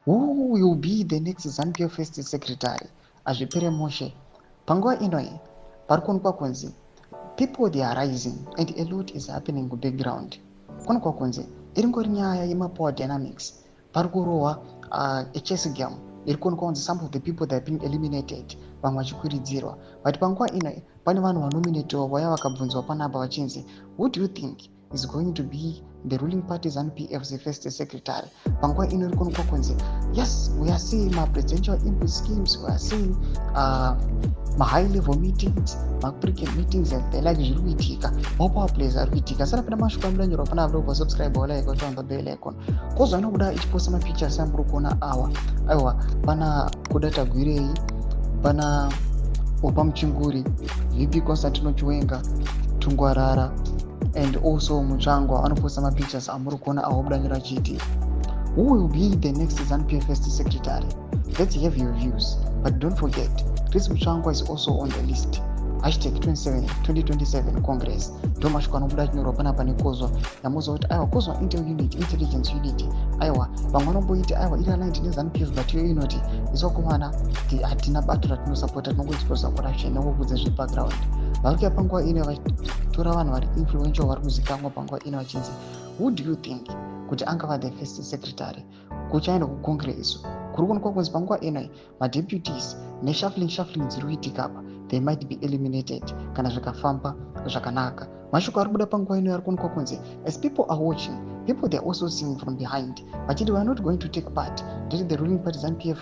who will be the next ZANU-PF first secretary azvipere moshe. Panguva inoi pari kuonekwa kunzi people they are rising and a lot is happening background. Kuonekwa kunzi iringori nyaya yemapower dynamics, pari kurohwa a chess game iri kuonekwa kunzi some of the people that have been eliminated vamwe vachikwiridzirwa. But panguva inoi pane vanhu vanominatiwa vaya vakabvunzwa panapa vachinzi who do you think is going to be the ruling party ZANU-PF's first secretary. Panguva ino iri kuonekwa kunzi yes, we are seeing presidential input schemes, we are seeing high level meetings, pre-camp meetings and the like zviri kuitika, mapower plays ari kuitika. Sara pina mashoko amulanyirwa pana aviro kwa subscribe wala iko chonda bell icon. Kozo inokuda ichiposta mapictures amuri kuona awa. Aiwa pana kudata gwirei, pana Opa Muchinguri, VP Constantino Chiwenga, Tungwarara, and also Muchangwa anoposta mapictures amuri kuona awa kudanyira chiti. Who will be the next ZANU-PF first secretary? Let's have your views. But don't forget, Chris Muchangwa is also on the list. #2027 Congress. Domashko anobuda chinyorwa panapa nekozwa. Yamuzo kuti aiwa kozwa intel unit, intelligence unit. Aiwa vamwe vanomboiti aiwa iri aligned neZANU-PF but iyo inoti izokumana hatina bato ratinosapota tinongoexplosa corruption nekukudza zvebackground. Vari kuya panguva ino vachitora vanhu vari influential vari kuzikamwa panguva ino vachinzi who do you think kuti angava the first secretary kuchaenda kucongress. Kuri kuonekwa kunzi panguva inoi madeputies neshuffling dziri kuitika apa they might be eliminated kana zvikafamba zvakanaka. Mashoko ari kubuda panguva ino ari kuonekwa kunzi as people are watching, people they are also seeing from behind vachiti we are not going to take part ndeti the ruling party ZANU-PF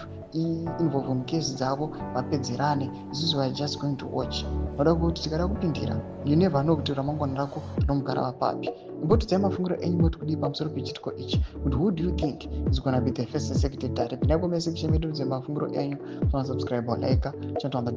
involve mukesi dzavo vapedzerane, isusu we are just going to watch. Vada kuti tikada kupindira you never know kuti ramangwana rako rinomugara vapapi. Imbotidzai mafungiro enyu moti kudii pamusoro pechitiko ichi kuti who do you think is going to be the first secretary. Pinai comment section medu dzemafungiro enyu, subscribe or like channel on the